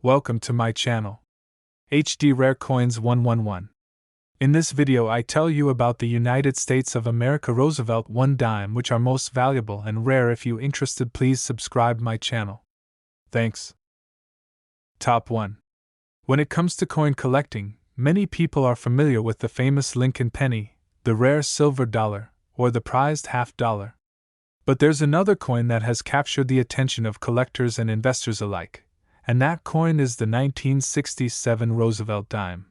Welcome to my channel. HD Rare Coins 111. In this video I tell you about the United States of America Roosevelt 1 dime, which are most valuable and rare. If you interested, please subscribe my channel. Thanks. Top 1. When it comes to coin collecting, many people are familiar with the famous Lincoln penny, the rare silver dollar, or the prized half dollar. But there's another coin that has captured the attention of collectors and investors alike, and that coin is the 1967 Roosevelt dime.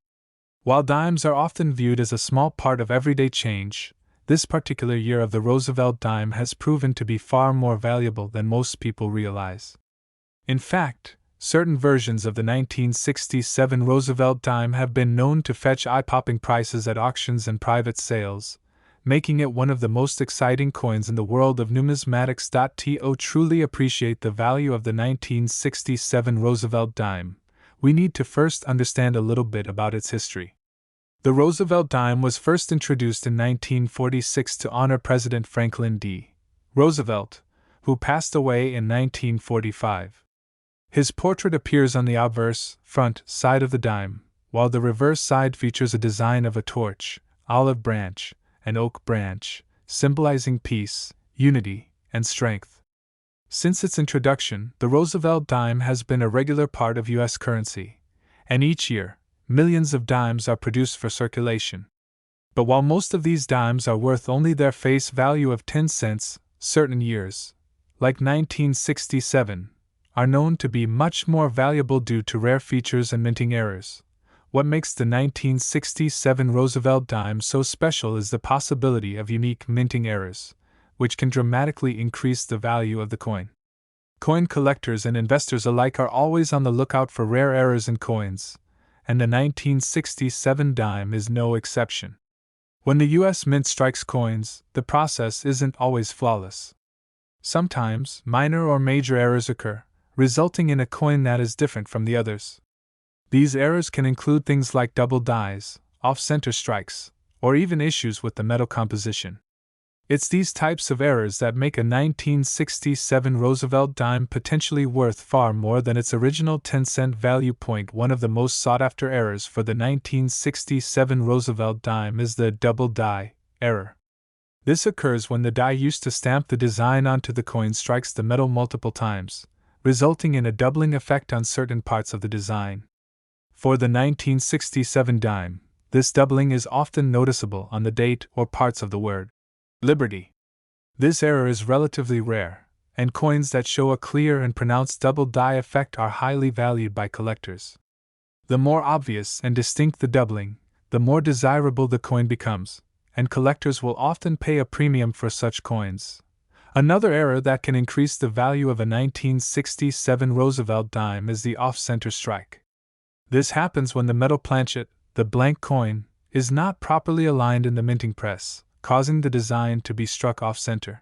While dimes are often viewed as a small part of everyday change, this particular year of the Roosevelt dime has proven to be far more valuable than most people realize. In fact, certain versions of the 1967 Roosevelt dime have been known to fetch eye-popping prices at auctions and private sales, making it one of the most exciting coins in the world of numismatics. To truly appreciate the value of the 1967 Roosevelt dime, we need to first understand a little bit about its history. The Roosevelt dime was first introduced in 1946 to honor President Franklin D. Roosevelt, who passed away in 1945. His portrait appears on the obverse, front, side of the dime, while the reverse side features a design of a torch, olive branch, and oak branch, symbolizing peace, unity, and strength. Since its introduction, the Roosevelt dime has been a regular part of U.S. currency, and each year, millions of dimes are produced for circulation. But while most of these dimes are worth only their face value of 10 cents, certain years, like 1967, are known to be much more valuable due to rare features and minting errors. What makes the 1967 Roosevelt dime so special is the possibility of unique minting errors, which can dramatically increase the value of the coin. Coin collectors and investors alike are always on the lookout for rare errors in coins, and the 1967 dime is no exception. When the U.S. Mint strikes coins, the process isn't always flawless. Sometimes, minor or major errors occur, resulting in a coin that is different from the others. These errors can include things like double dies, off-center strikes, or even issues with the metal composition. It's these types of errors that make a 1967 Roosevelt dime potentially worth far more than its original 10-cent value. One of the most sought-after errors for the 1967 Roosevelt dime is the double die error. This occurs when the die used to stamp the design onto the coin strikes the metal multiple times, resulting in a doubling effect on certain parts of the design. For the 1967 dime, this doubling is often noticeable on the date or parts of the word Liberty. This error is relatively rare, and coins that show a clear and pronounced double die effect are highly valued by collectors. The more obvious and distinct the doubling, the more desirable the coin becomes, and collectors will often pay a premium for such coins. Another error that can increase the value of a 1967 Roosevelt dime is the off-center strike. This happens when the metal planchet, the blank coin, is not properly aligned in the minting press, causing the design to be struck off-center.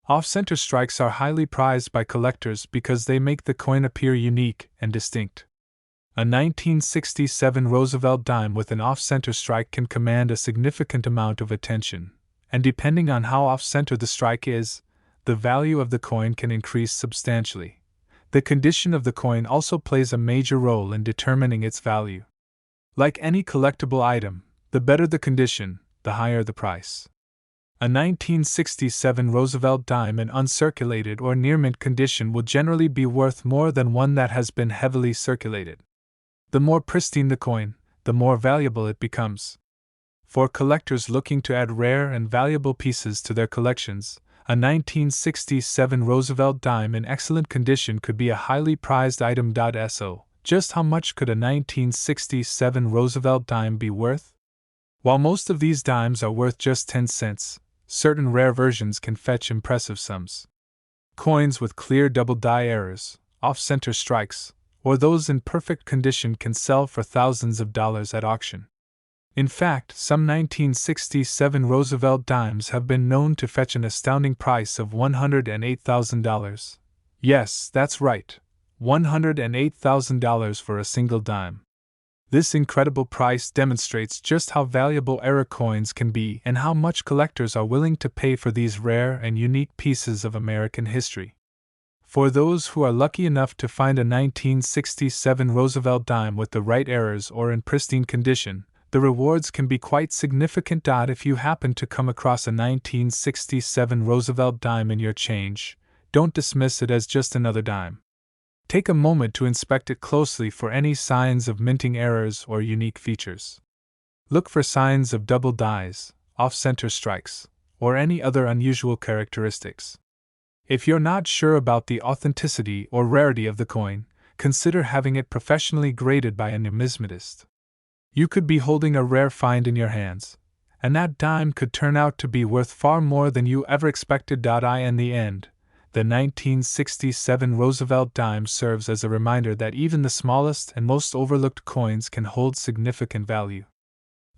Off-center strikes are highly prized by collectors because they make the coin appear unique and distinct. A 1967 Roosevelt dime with an off-center strike can command a significant amount of attention, and depending on how off-center the strike is, the value of the coin can increase substantially. The condition of the coin also plays a major role in determining its value. Like any collectible item, the better the condition, the higher the price. A 1967 Roosevelt dime in uncirculated or near mint condition will generally be worth more than one that has been heavily circulated. The more pristine the coin, the more valuable it becomes. For collectors looking to add rare and valuable pieces to their collections, a 1967 Roosevelt dime in excellent condition could be a highly prized item. So, just how much could a 1967 Roosevelt dime be worth? While most of these dimes are worth just 10 cents, certain rare versions can fetch impressive sums. Coins with clear double die errors, off-center strikes, or those in perfect condition can sell for thousands of dollars at auction. In fact, some 1967 Roosevelt dimes have been known to fetch an astounding price of $108,000. Yes, that's right, $108,000 for a single dime. This incredible price demonstrates just how valuable error coins can be and how much collectors are willing to pay for these rare and unique pieces of American history. For those who are lucky enough to find a 1967 Roosevelt dime with the right errors or in pristine condition, the rewards can be quite significant. If you happen to come across a 1967 Roosevelt dime in your change, don't dismiss it as just another dime. Take a moment to inspect it closely for any signs of minting errors or unique features. Look for signs of double dies, off-center strikes, or any other unusual characteristics. If you're not sure about the authenticity or rarity of the coin, consider having it professionally graded by a numismatist. You could be holding a rare find in your hands, and that dime could turn out to be worth far more than you ever expected. In the end, the 1967 Roosevelt dime serves as a reminder that even the smallest and most overlooked coins can hold significant value.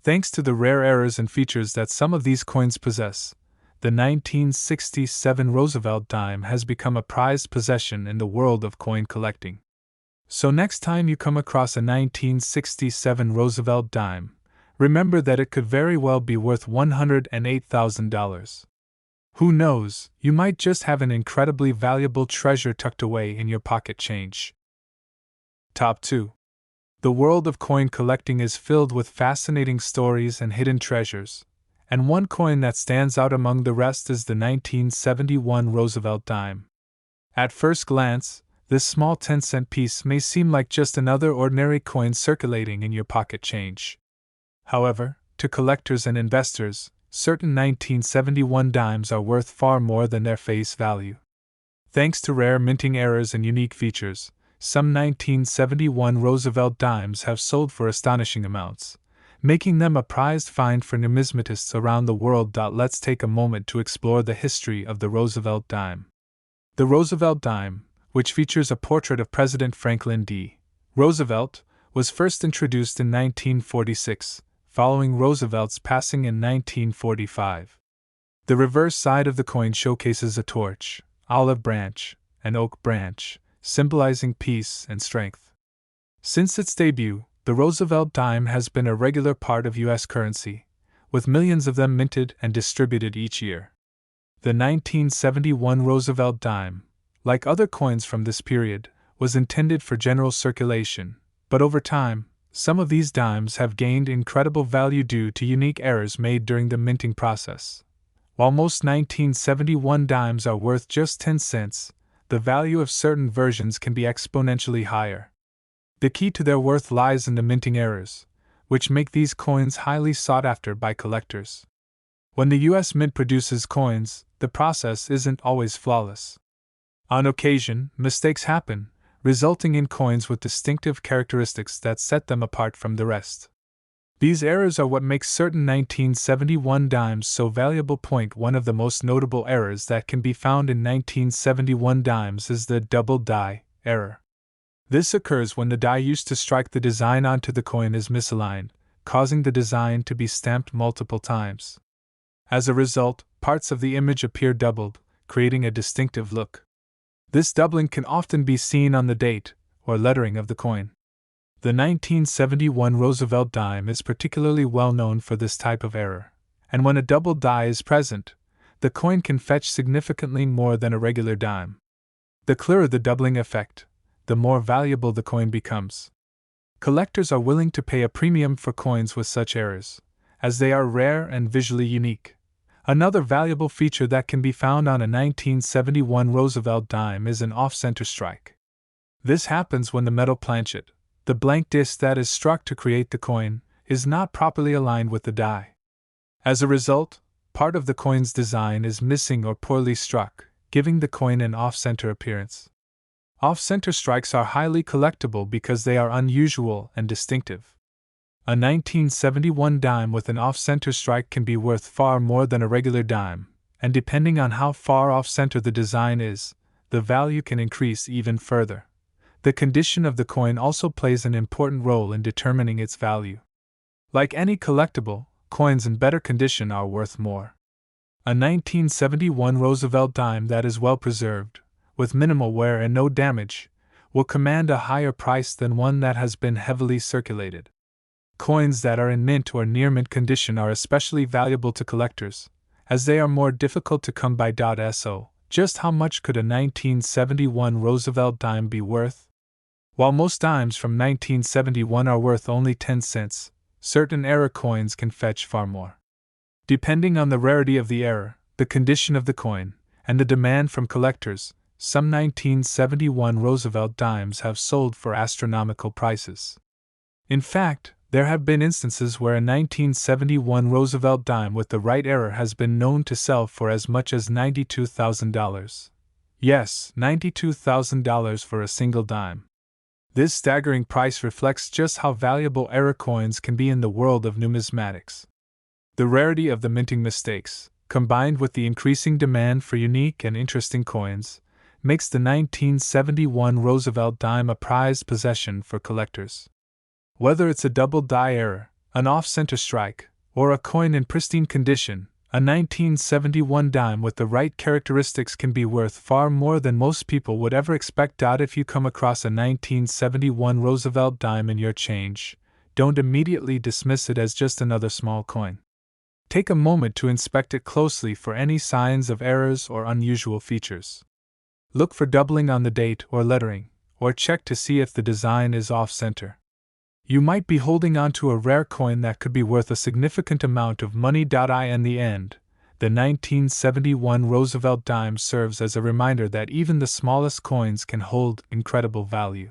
Thanks to the rare errors and features that some of these coins possess, the 1967 Roosevelt dime has become a prized possession in the world of coin collecting. So next time you come across a 1967 Roosevelt dime, remember that it could very well be worth $108,000. Who knows, you might just have an incredibly valuable treasure tucked away in your pocket change. Top 2. The world of coin collecting is filled with fascinating stories and hidden treasures, and one coin that stands out among the rest is the 1971 Roosevelt dime. At first glance, this small 10-cent piece may seem like just another ordinary coin circulating in your pocket change. However, to collectors and investors, certain 1971 dimes are worth far more than their face value. Thanks to rare minting errors and unique features, some 1971 Roosevelt dimes have sold for astonishing amounts, making them a prized find for numismatists around the world. Let's take a moment to explore the history of the Roosevelt dime. The Roosevelt dime, which features a portrait of President Franklin D. Roosevelt, was first introduced in 1946, following Roosevelt's passing in 1945. The reverse side of the coin showcases a torch, olive branch, and oak branch, symbolizing peace and strength. Since its debut, the Roosevelt dime has been a regular part of U.S. currency, with millions of them minted and distributed each year. The 1971 Roosevelt dime, like other coins from this period, was intended for general circulation, but over time, some of these dimes have gained incredible value due to unique errors made during the minting process. While most 1971 dimes are worth just 10 cents, the value of certain versions can be exponentially higher. The key to their worth lies in the minting errors, which make these coins highly sought after by collectors. When the U.S. Mint produces coins, the process isn't always flawless. On occasion, mistakes happen, resulting in coins with distinctive characteristics that set them apart from the rest. These errors are what makes certain 1971 dimes so valuable. One of the most notable errors that can be found in 1971 dimes is the double die error. This occurs when the die used to strike the design onto the coin is misaligned, causing the design to be stamped multiple times. As a result, parts of the image appear doubled, creating a distinctive look. This doubling can often be seen on the date or lettering of the coin. The 1971 Roosevelt dime is particularly well known for this type of error, and when a double die is present, the coin can fetch significantly more than a regular dime. The clearer the doubling effect, the more valuable the coin becomes. Collectors are willing to pay a premium for coins with such errors, as they are rare and visually unique. Another valuable feature that can be found on a 1971 Roosevelt dime is an off-center strike. This happens when the metal planchet, the blank disc that is struck to create the coin, is not properly aligned with the die. As a result, part of the coin's design is missing or poorly struck, giving the coin an off-center appearance. Off-center strikes are highly collectible because they are unusual and distinctive. A 1971 dime with an off-center strike can be worth far more than a regular dime, and depending on how far off-center the design is, the value can increase even further. The condition of the coin also plays an important role in determining its value. Like any collectible, coins in better condition are worth more. A 1971 Roosevelt dime that is well preserved, with minimal wear and no damage, will command a higher price than one that has been heavily circulated. Coins that are in mint or near mint condition are especially valuable to collectors, as they are more difficult to come by. Just how much could a 1971 Roosevelt dime be worth? While most dimes from 1971 are worth only 10 cents, certain error coins can fetch far more. Depending on the rarity of the error, the condition of the coin, and the demand from collectors, some 1971 Roosevelt dimes have sold for astronomical prices. In fact, there have been instances where a 1971 Roosevelt dime with the right error has been known to sell for as much as $92,000. Yes, $92,000 for a single dime. This staggering price reflects just how valuable error coins can be in the world of numismatics. The rarity of the minting mistakes, combined with the increasing demand for unique and interesting coins, makes the 1971 Roosevelt dime a prized possession for collectors. Whether it's a double die error, an off-center strike, or a coin in pristine condition, a 1971 dime with the right characteristics can be worth far more than most people would ever expect. If you come across a 1971 Roosevelt dime in your change, don't immediately dismiss it as just another small coin. Take a moment to inspect it closely for any signs of errors or unusual features. Look for doubling on the date or lettering, or check to see if the design is off-center. You might be holding on to a rare coin that could be worth a significant amount of money. In the end, the 1971 Roosevelt dime serves as a reminder that even the smallest coins can hold incredible value.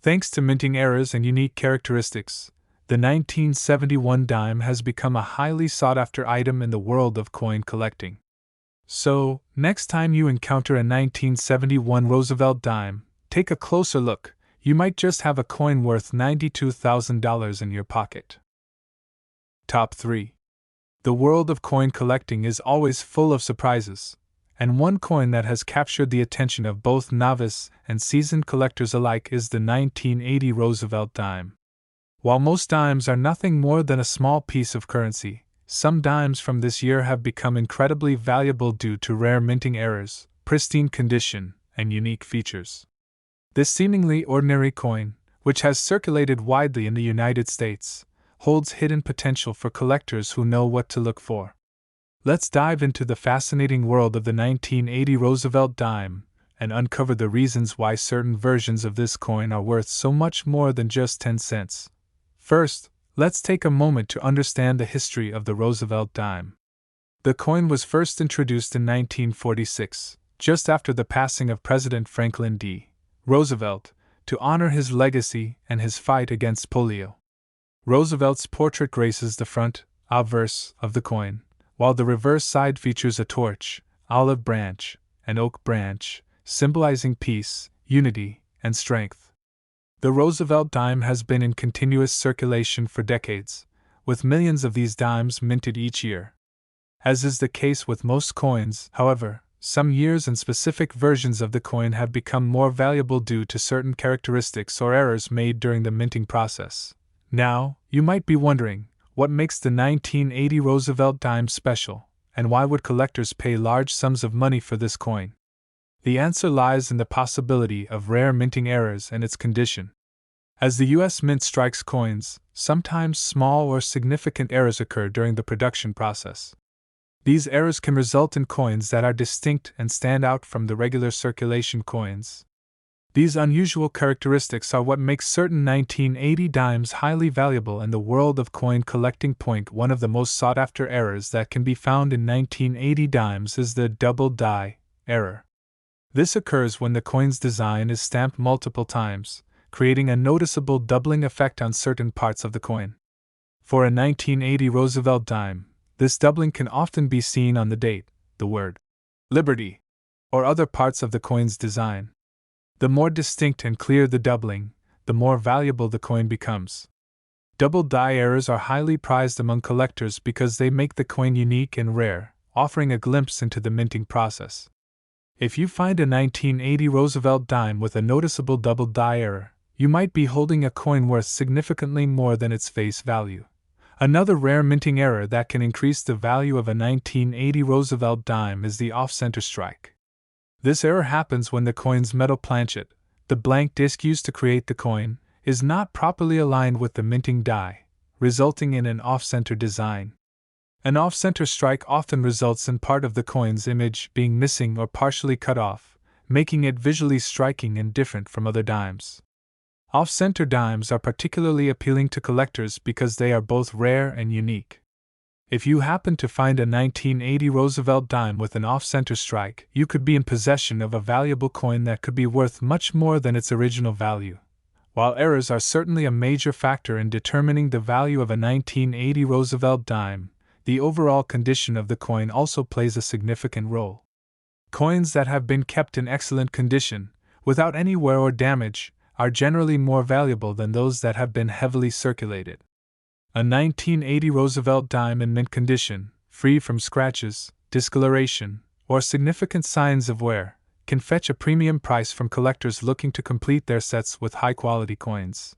Thanks to minting errors and unique characteristics, the 1971 dime has become a highly sought-after item in the world of coin collecting. So, next time you encounter a 1971 Roosevelt dime, take a closer look. You might just have a coin worth $92,000 in your pocket. Top 3. The world of coin collecting is always full of surprises, and one coin that has captured the attention of both novice and seasoned collectors alike is the 1980 Roosevelt dime. While most dimes are nothing more than a small piece of currency, some dimes from this year have become incredibly valuable due to rare minting errors, pristine condition, and unique features. This seemingly ordinary coin, which has circulated widely in the United States, holds hidden potential for collectors who know what to look for. Let's dive into the fascinating world of the 1980 Roosevelt dime and uncover the reasons why certain versions of this coin are worth so much more than just 10 cents. First, let's take a moment to understand the history of the Roosevelt dime. The coin was first introduced in 1946, just after the passing of President Franklin D. Roosevelt, to honor his legacy and his fight against polio. Roosevelt's portrait graces the front, obverse, of the coin, while the reverse side features a torch, olive branch, and oak branch, symbolizing peace, unity, and strength. The Roosevelt dime has been in continuous circulation for decades, with millions of these dimes minted each year. As is the case with most coins, however, some years and specific versions of the coin have become more valuable due to certain characteristics or errors made during the minting process. Now, you might be wondering, what makes the 1980 Roosevelt dime special, and why would collectors pay large sums of money for this coin? The answer lies in the possibility of rare minting errors and its condition. As the U.S. Mint strikes coins, sometimes small or significant errors occur during the production process. These errors can result in coins that are distinct and stand out from the regular circulation coins. These unusual characteristics are what makes certain 1980 dimes highly valuable in the world of coin collecting. One of the most sought-after errors that can be found in 1980 dimes is the double die error. This occurs when the coin's design is stamped multiple times, creating a noticeable doubling effect on certain parts of the coin. For a 1980 Roosevelt dime, this doubling can often be seen on the date, the word Liberty, or other parts of the coin's design. The more distinct and clear the doubling, the more valuable the coin becomes. Double die errors are highly prized among collectors because they make the coin unique and rare, offering a glimpse into the minting process. If you find a 1980 Roosevelt dime with a noticeable double die error, you might be holding a coin worth significantly more than its face value. Another rare minting error that can increase the value of a 1980 Roosevelt dime is the off-center strike. This error happens when the coin's metal planchet, the blank disc used to create the coin, is not properly aligned with the minting die, resulting in an off-center design. An off-center strike often results in part of the coin's image being missing or partially cut off, making it visually striking and different from other dimes. Off-center dimes are particularly appealing to collectors because they are both rare and unique. If you happen to find a 1980 Roosevelt dime with an off-center strike, you could be in possession of a valuable coin that could be worth much more than its original value. While errors are certainly a major factor in determining the value of a 1980 Roosevelt dime, the overall condition of the coin also plays a significant role. Coins that have been kept in excellent condition, without any wear or damage, are generally more valuable than those that have been heavily circulated. A 1980 Roosevelt dime in mint condition, free from scratches, discoloration, or significant signs of wear, can fetch a premium price from collectors looking to complete their sets with high-quality coins.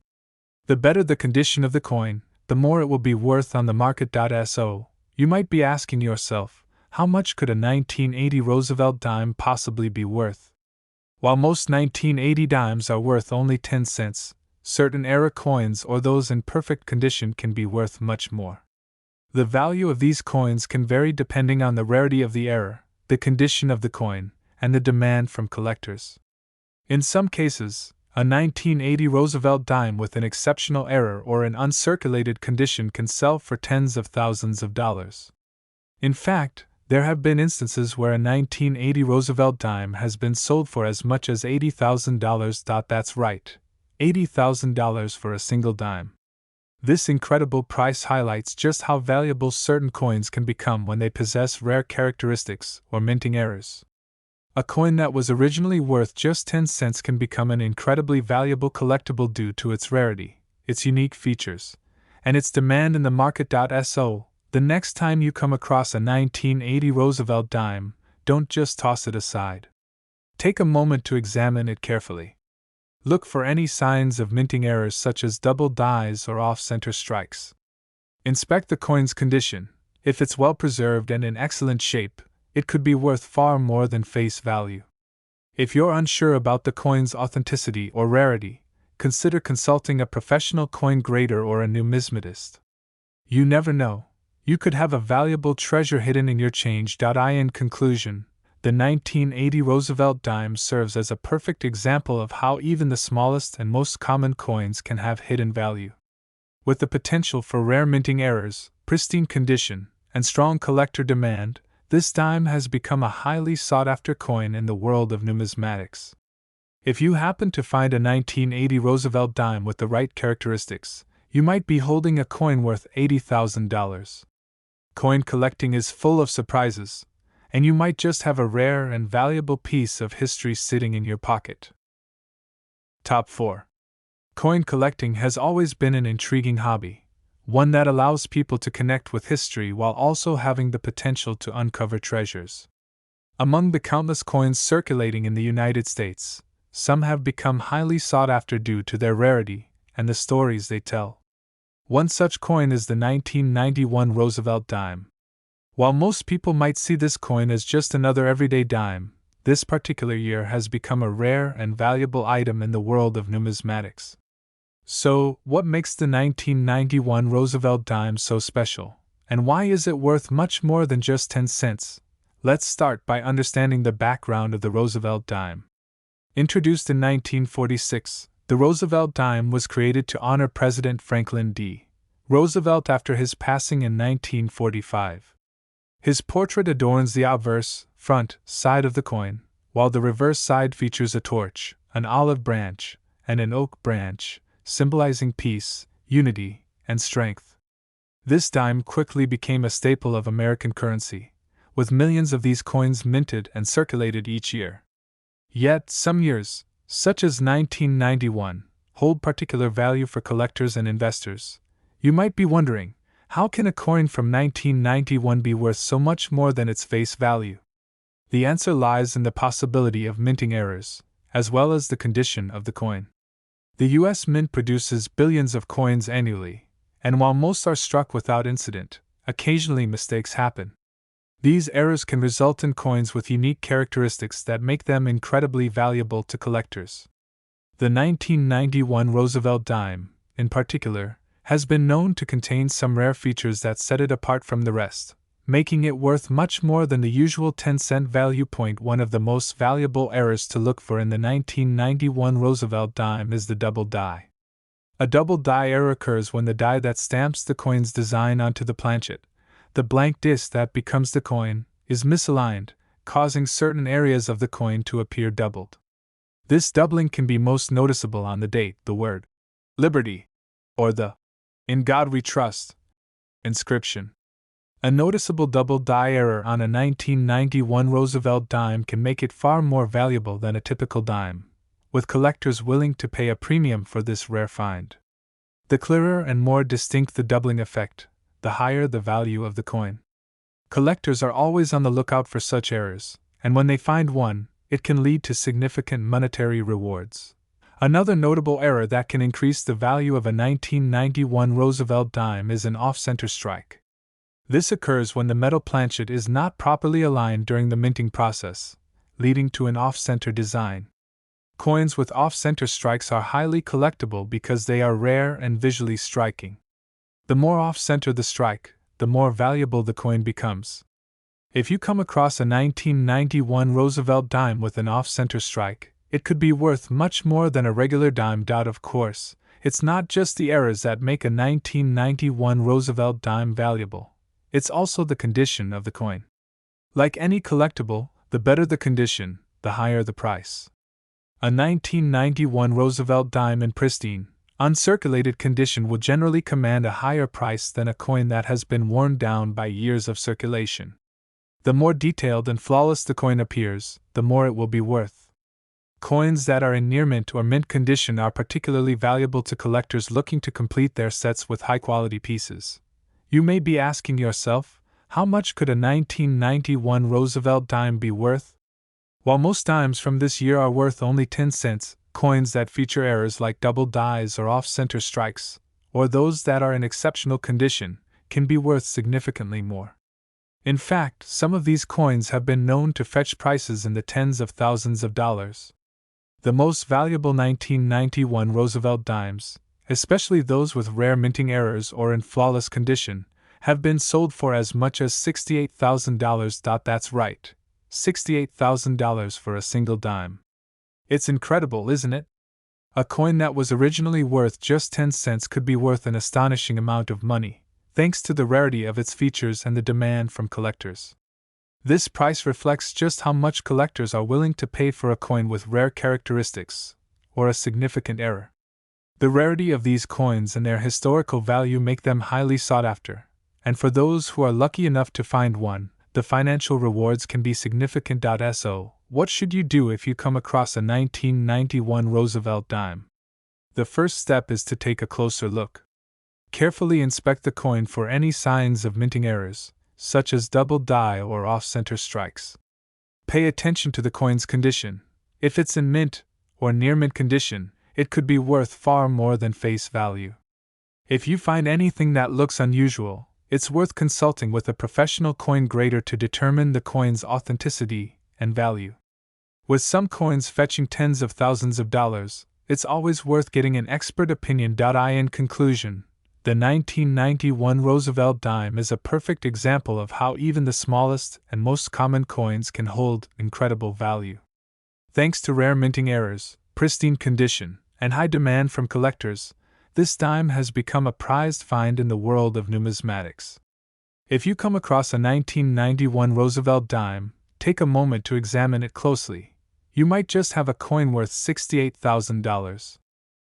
The better the condition of the coin, the more it will be worth on the market.so. You might be asking yourself, how much could a 1980 Roosevelt dime possibly be worth? While most 1980 dimes are worth only 10 cents, certain era coins or those in perfect condition can be worth much more. The value of these coins can vary depending on the rarity of the era, the condition of the coin, and the demand from collectors. In some cases, a 1980 Roosevelt dime with an exceptional error or an uncirculated condition can sell for tens of thousands of dollars. In fact, there have been instances where a 1980 Roosevelt dime has been sold for as much as $80,000. That's right, $80,000 for a single dime. This incredible price highlights just how valuable certain coins can become when they possess rare characteristics or minting errors. A coin that was originally worth just 10 cents can become an incredibly valuable collectible due to its rarity, its unique features, and its demand in the market.so. The next time you come across a 1980 Roosevelt dime, don't just toss it aside. Take a moment to examine it carefully. Look for any signs of minting errors such as double dies or off-center strikes. Inspect the coin's condition. If it's well preserved and in excellent shape, it could be worth far more than face value. If you're unsure about the coin's authenticity or rarity, consider consulting a professional coin grader or a numismatist. You never know. You could have a valuable treasure hidden in your change. In conclusion, the 1980 Roosevelt dime serves as a perfect example of how even the smallest and most common coins can have hidden value. With the potential for rare minting errors, pristine condition, and strong collector demand, this dime has become a highly sought-after coin in the world of numismatics. If you happen to find a 1980 Roosevelt dime with the right characteristics, you might be holding a coin worth $80,000. Coin collecting is full of surprises, and you might just have a rare and valuable piece of history sitting in your pocket. Top 4. Coin collecting has always been an intriguing hobby, one that allows people to connect with history while also having the potential to uncover treasures. Among the countless coins circulating in the United States, some have become highly sought after due to their rarity and the stories they tell. One such coin is the 1991 Roosevelt dime. While most people might see this coin as just another everyday dime, this particular year has become a rare and valuable item in the world of numismatics. So, what makes the 1991 Roosevelt dime so special, and why is it worth much more than just 10 cents? Let's start by understanding the background of the Roosevelt dime. Introduced in 1946, the Roosevelt dime was created to honor President Franklin D. Roosevelt after his passing in 1945. His portrait adorns the obverse, front, side of the coin, while the reverse side features a torch, an olive branch, and an oak branch, symbolizing peace, unity, and strength. This dime quickly became a staple of American currency, with millions of these coins minted and circulated each year. Yet, some years, such as 1991, hold particular value for collectors and investors. You might be wondering, how can a coin from 1991 be worth so much more than its face value? The answer lies in the possibility of minting errors, as well as the condition of the coin. The U.S. Mint produces billions of coins annually, and while most are struck without incident, occasionally mistakes happen. These errors can result in coins with unique characteristics that make them incredibly valuable to collectors. The 1991 Roosevelt dime, in particular, has been known to contain some rare features that set it apart from the rest, making it worth much more than the usual 10-cent value. One of the most valuable errors to look for in the 1991 Roosevelt dime is the double die. A double die error occurs when the die that stamps the coin's design onto the planchet, the blank disc that becomes the coin, is misaligned, causing certain areas of the coin to appear doubled. This doubling can be most noticeable on the date, the word Liberty, or the In God We Trust inscription. A noticeable double die error on a 1991 Roosevelt dime can make it far more valuable than a typical dime, with collectors willing to pay a premium for this rare find. The clearer and more distinct the doubling effect, the higher the value of the coin. Collectors are always on the lookout for such errors, and when they find one, it can lead to significant monetary rewards. Another notable error that can increase the value of a 1991 Roosevelt dime is an off-center strike. This occurs when the metal planchet is not properly aligned during the minting process, leading to an off-center design. Coins with off-center strikes are highly collectible because they are rare and visually striking. The more off-center the strike, the more valuable the coin becomes. If you come across a 1991 Roosevelt dime with an off-center strike, it could be worth much more than a regular dime. Of course, it's not just the errors that make a 1991 Roosevelt dime valuable. It's also the condition of the coin. Like any collectible, the better the condition, the higher the price. A 1991 Roosevelt dime in pristine, uncirculated condition will generally command a higher price than a coin that has been worn down by years of circulation. The more detailed and flawless the coin appears, the more it will be worth. Coins that are in near mint or mint condition are particularly valuable to collectors looking to complete their sets with high-quality pieces. You may be asking yourself, how much could a 1991 Roosevelt dime be worth? While most dimes from this year are worth only 10 cents, coins that feature errors like double dies or off-center strikes, or those that are in exceptional condition, can be worth significantly more. In fact, some of these coins have been known to fetch prices in the tens of thousands of dollars. The most valuable 1991 Roosevelt dimes, especially those with rare minting errors or in flawless condition, have been sold for as much as $68,000. That's right, $68,000 for a single dime. It's incredible, isn't it? A coin that was originally worth just 10 cents could be worth an astonishing amount of money, thanks to the rarity of its features and the demand from collectors. This price reflects just how much collectors are willing to pay for a coin with rare characteristics, or a significant error. The rarity of these coins and their historical value make them highly sought after, and for those who are lucky enough to find one, the financial rewards can be significant. So, what should you do if you come across a 1991 Roosevelt dime? The first step is to take a closer look. Carefully inspect the coin for any signs of minting errors, such as double die or off-center strikes. Pay attention to the coin's condition. If it's in mint or near mint condition, it could be worth far more than face value. If you find anything that looks unusual, it's worth consulting with a professional coin grader to determine the coin's authenticity and value. With some coins fetching tens of thousands of dollars, it's always worth getting an expert opinion. In conclusion, the 1991 Roosevelt dime is a perfect example of how even the smallest and most common coins can hold incredible value. Thanks to rare minting errors, pristine condition, and high demand from collectors, this dime has become a prized find in the world of numismatics. If you come across a 1991 Roosevelt dime, take a moment to examine it closely. You might just have a coin worth $68,000.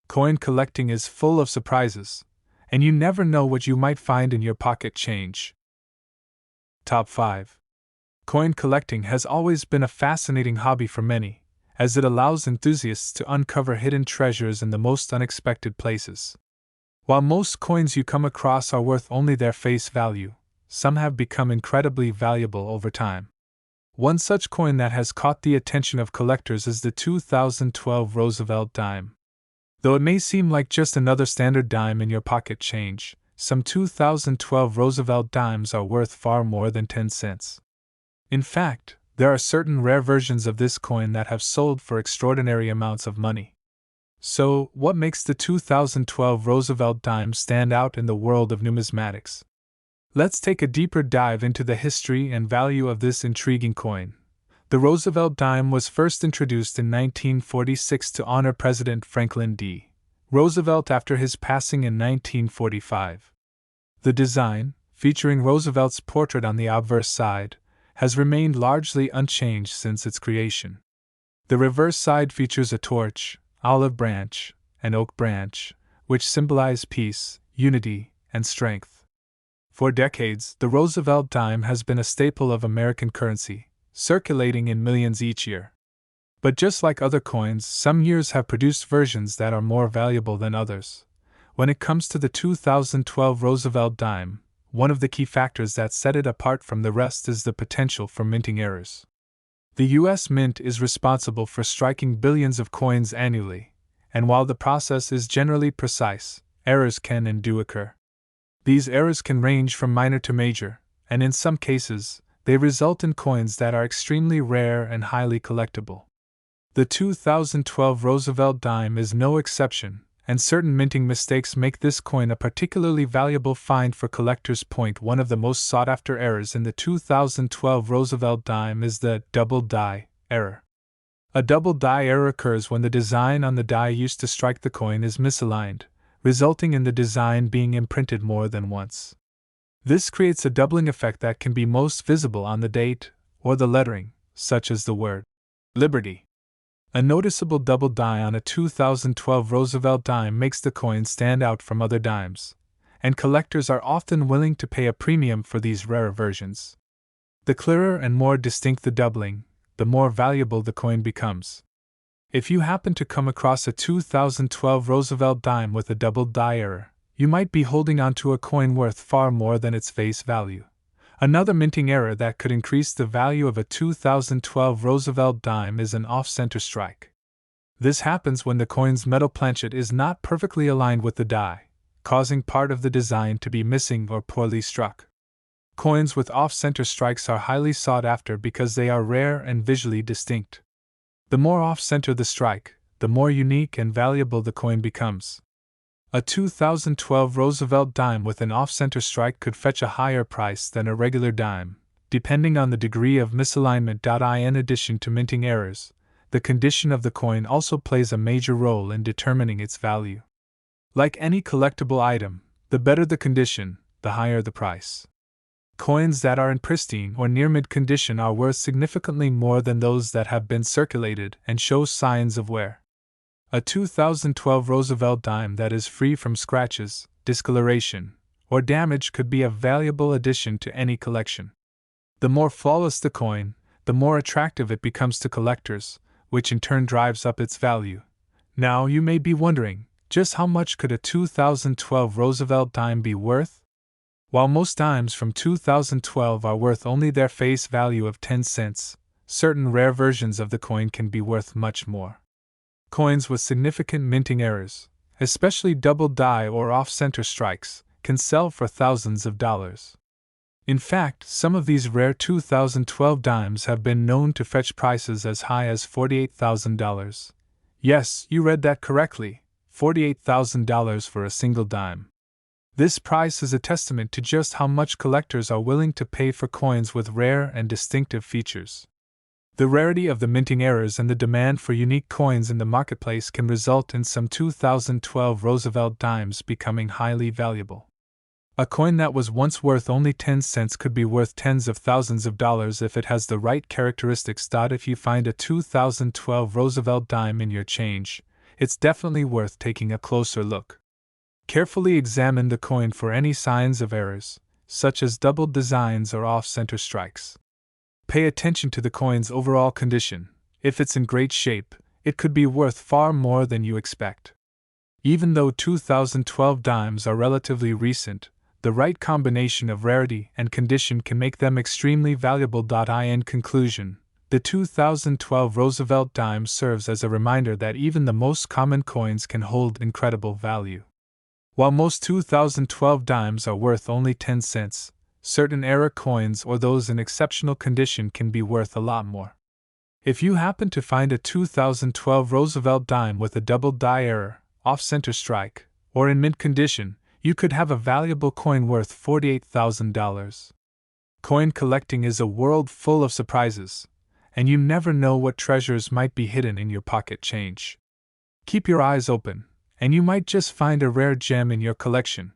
Coin collecting is full of surprises, and you never know what you might find in your pocket change. Top 5. Coin collecting has always been a fascinating hobby for many, as it allows enthusiasts to uncover hidden treasures in the most unexpected places. While most coins you come across are worth only their face value, some have become incredibly valuable over time. One such coin that has caught the attention of collectors is the 2012 Roosevelt dime. Though it may seem like just another standard dime in your pocket change, some 2012 Roosevelt dimes are worth far more than 10 cents. In fact, there are certain rare versions of this coin that have sold for extraordinary amounts of money. So, what makes the 2012 Roosevelt dime stand out in the world of numismatics? Let's take a deeper dive into the history and value of this intriguing coin. The Roosevelt dime was first introduced in 1946 to honor President Franklin D. Roosevelt after his passing in 1945. The design, featuring Roosevelt's portrait on the obverse side, has remained largely unchanged since its creation. The reverse side features a torch, olive branch, and oak branch, which symbolize peace, unity, and strength. For decades, the Roosevelt dime has been a staple of American currency, circulating in millions each year. But just like other coins, some years have produced versions that are more valuable than others. When it comes to the 2012 Roosevelt dime, one of the key factors that set it apart from the rest is the potential for minting errors. The U.S. Mint is responsible for striking billions of coins annually, and while the process is generally precise, errors can and do occur. These errors can range from minor to major, and in some cases, they result in coins that are extremely rare and highly collectible. The 2012 Roosevelt dime is no exception, and certain minting mistakes make this coin a particularly valuable find for collectors. One of the most sought-after errors in the 2012 Roosevelt dime is the double die error. A double die error occurs when the design on the die used to strike the coin is misaligned, resulting in the design being imprinted more than once. This creates a doubling effect that can be most visible on the date or the lettering, such as the word Liberty. A noticeable double die on a 2012 Roosevelt dime makes the coin stand out from other dimes, and collectors are often willing to pay a premium for these rarer versions. The clearer and more distinct the doubling, the more valuable the coin becomes. If you happen to come across a 2012 Roosevelt dime with a double die error, you might be holding onto a coin worth far more than its face value. Another minting error that could increase the value of a 2012 Roosevelt dime is an off-center strike. This happens when the coin's metal planchet is not perfectly aligned with the die, causing part of the design to be missing or poorly struck. Coins with off-center strikes are highly sought after because they are rare and visually distinct. The more off-center the strike, the more unique and valuable the coin becomes. A 2012 Roosevelt dime with an off-center strike could fetch a higher price than a regular dime, depending on the degree of misalignment. In addition to minting errors, the condition of the coin also plays a major role in determining its value. Like any collectible item, the better the condition, the higher the price. Coins that are in pristine or near-mint condition are worth significantly more than those that have been circulated and show signs of wear. A 2012 Roosevelt dime that is free from scratches, discoloration, or damage could be a valuable addition to any collection. The more flawless the coin, the more attractive it becomes to collectors, which in turn drives up its value. Now you may be wondering, just how much could a 2012 Roosevelt dime be worth? While most dimes from 2012 are worth only their face value of 10 cents, certain rare versions of the coin can be worth much more. Coins with significant minting errors, especially double die or off-center strikes, can sell for thousands of dollars. In fact, some of these rare 2012 dimes have been known to fetch prices as high as $48,000. Yes, you read that correctly, $48,000 for a single dime. This price is a testament to just how much collectors are willing to pay for coins with rare and distinctive features. The rarity of the minting errors and the demand for unique coins in the marketplace can result in some 2012 Roosevelt dimes becoming highly valuable. A coin that was once worth only 10 cents could be worth tens of thousands of dollars if it has the right characteristics. If you find a 2012 Roosevelt dime in your change, it's definitely worth taking a closer look. Carefully examine the coin for any signs of errors, such as doubled designs or off-center strikes. Pay attention to the coin's overall condition. If it's in great shape, it could be worth far more than you expect. Even though 2012 dimes are relatively recent, the right combination of rarity and condition can make them extremely valuable. In conclusion, the 2012 Roosevelt dime serves as a reminder that even the most common coins can hold incredible value. While most 2012 dimes are worth only 10 cents, certain error coins or those in exceptional condition can be worth a lot more. If you happen to find a 2012 Roosevelt dime with a double die error, off-center strike, or in mint condition, you could have a valuable coin worth $48,000. Coin collecting is a world full of surprises, and you never know what treasures might be hidden in your pocket change. Keep your eyes open, and you might just find a rare gem in your collection.